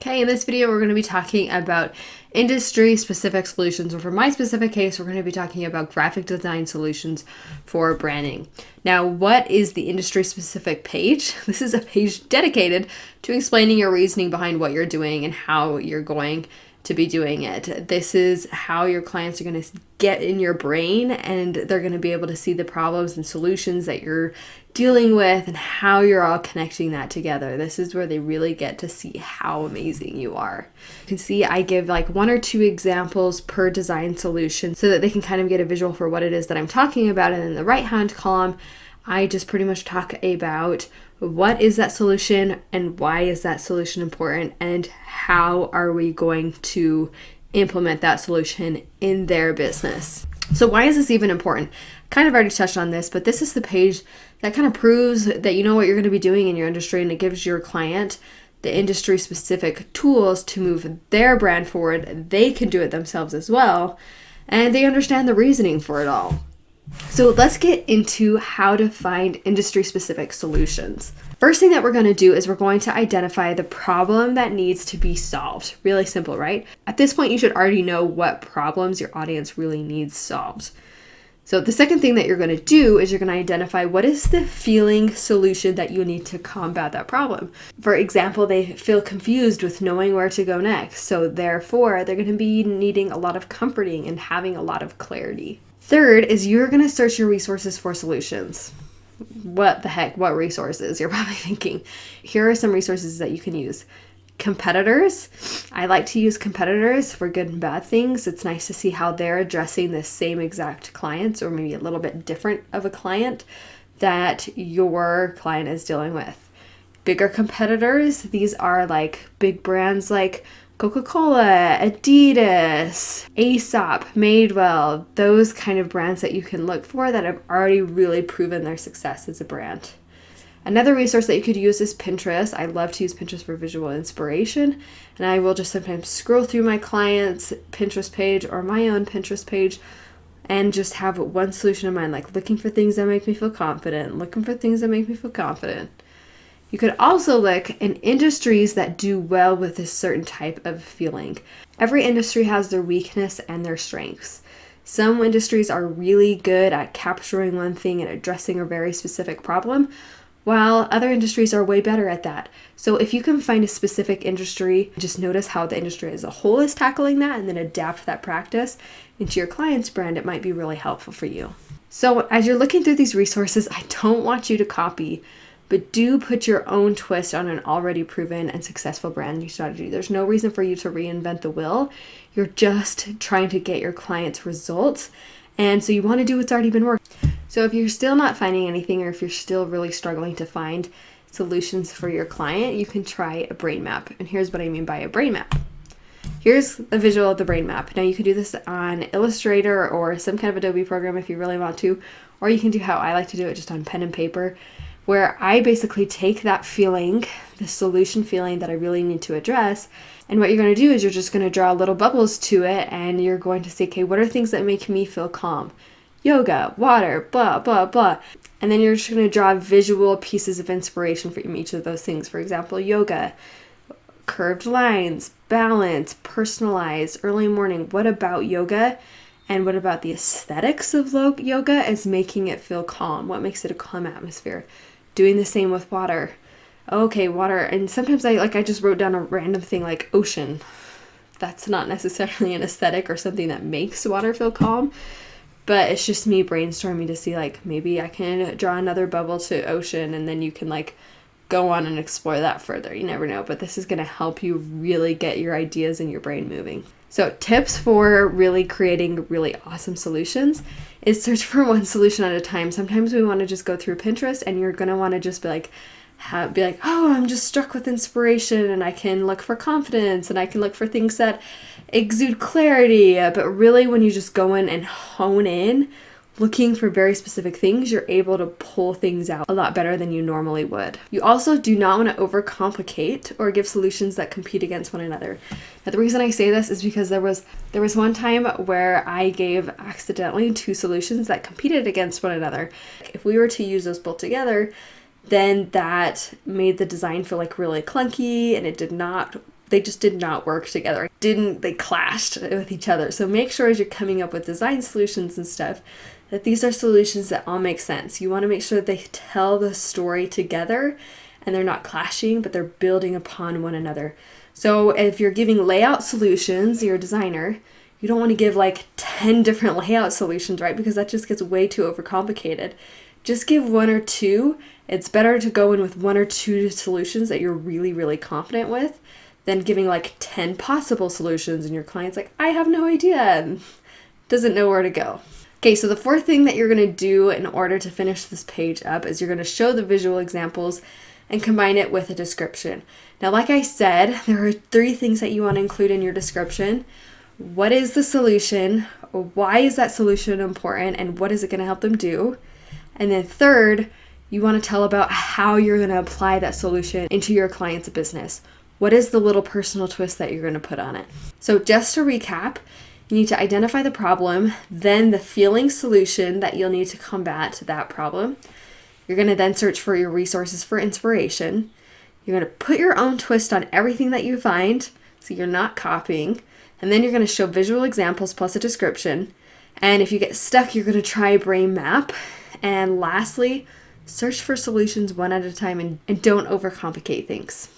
Okay, in this video, we're going to be talking about industry-specific solutions, or for my specific case, we're going to be talking about graphic design solutions for branding. Now, what is the industry-specific page? This is a page dedicated to explaining your reasoning behind what you're doing and how you're going to be doing it. This is how your clients are going to get in your brain, and they're going to be able to see the problems and solutions that you're dealing with and how you're all connecting that together. This is where they really get to see how amazing you are. You can see I give like 1 or 2 examples per design solution so that they can kind of get a visual for what it is that I'm talking about. And in the right hand column, I just pretty much talk about what is that solution and why is that solution important and how are we going to implement that solution in their business. So why is this even important? Kind of already touched on this, but this is the page that kind of proves that you know what you're going to be doing in your industry, and it gives your client the industry specific tools to move their brand forward. They can do it themselves as well, and they understand the reasoning for it all. So let's get into how to find industry-specific solutions. First thing that we're going to do is we're going to identify the problem that needs to be solved. Really simple, right? At this point, you should already know what problems your audience really needs solved. So the second thing that you're going to do is you're going to identify what is the feeling solution that you need to combat that problem. For example, they feel confused with knowing where to go next. So therefore, they're going to be needing a lot of comforting and having a lot of clarity. Third is you're going to search your resources for solutions. What the heck? What resources? You're probably thinking. Here are some resources that you can use. Competitors. I like to use competitors for good and bad things. It's nice to see how they're addressing the same exact clients, or maybe a little bit different of a client that your client is dealing with. Bigger competitors. These are like big brands like Coca-Cola, Adidas, Aesop, Madewell, those kind of brands that you can look for that have already really proven their success as a brand. Another resource that you could use is Pinterest. I love to use Pinterest for visual inspiration, and I will just sometimes scroll through my client's Pinterest page or my own Pinterest page and just have one solution in mind, like looking for things that make me feel confident, looking for things that make me feel confident. You could also look in industries that do well with a certain type of feeling. Every industry has their weakness and their strengths. Some industries are really good at capturing one thing and addressing a very specific problem, while other industries are way better at that. So if you can find a specific industry, just notice how the industry as a whole is tackling that and then adapt that practice into your client's brand. It might be really helpful for you. So as you're looking through these resources, I don't want you to copy, but do put your own twist on an already proven and successful branding strategy. There's no reason for you to reinvent the wheel. You're just trying to get your clients results. And so you want to do what's already been working. So if you're still not finding anything, or if you're still really struggling to find solutions for your client, you can try a brain map. And here's what I mean by a brain map. Here's a visual of the brain map. Now you can do this on Illustrator or some kind of Adobe program if you really want to, or you can do how I like to do it, just on pen and paper, where I basically take that feeling, the solution feeling that I really need to address, and what you're going to do is you're just going to draw little bubbles to it, and you're going to say, okay, what are things that make me feel calm? Yoga, water, blah, blah, blah. And then you're just going to draw visual pieces of inspiration from each of those things. For example, yoga, curved lines, balance, personalized, early morning. What about yoga? And what about the aesthetics of yoga is making it feel calm? What makes it a calm atmosphere? Doing the same with water. Okay, water. And sometimes I just wrote down a random thing like ocean. That's not necessarily an aesthetic or something that makes water feel calm, but it's just me brainstorming to see like maybe I can draw another bubble to ocean, and then you can like go on and explore that further. You never know, but this is going to help you really get your ideas in your brain moving. So tips for really creating really awesome solutions is search for one solution at a time. Sometimes we want to just go through Pinterest, and you're going to want to just be like, oh, I'm just struck with inspiration, and I can look for confidence, and I can look for things that exude clarity. But really, when you just go in and hone in, looking for very specific things, you're able to pull things out a lot better than you normally would. You also do not want to overcomplicate or give solutions that compete against one another. Now, the reason I say this is because there was one time where I gave accidentally 2 solutions that competed against one another. If we were to use those both together, then that made the design feel like really clunky, and it did not they just did not work together. They clashed with each other. So make sure as you're coming up with design solutions and stuff that these are solutions that all make sense. You want to make sure that they tell the story together and they're not clashing, but they're building upon one another. So if you're giving layout solutions, you're a designer, you don't want to give like 10 different layout solutions, right? Because that just gets way too overcomplicated. Just give one or two. It's better to go in with one or two solutions that you're really, really confident with than giving like 10 possible solutions and your client's like, I have no idea, and doesn't know where to go. Okay, so the fourth thing that you're going to do in order to finish this page up is you're going to show the visual examples and combine it with a description. Now, like I said, there are 3 things that you want to include in your description. What is the solution? Why is that solution important? And what is it going to help them do? And then third, you want to tell about how you're going to apply that solution into your client's business. What is the little personal twist that you're going to put on it? So just to recap, you need to identify the problem, then the feeling solution that you'll need to combat that problem. You're going to then search for your resources for inspiration. You're going to put your own twist on everything that you find, so you're not copying. And then you're going to show visual examples plus a description. And if you get stuck, you're going to try a brain map. And lastly, search for solutions one at a time and don't overcomplicate things.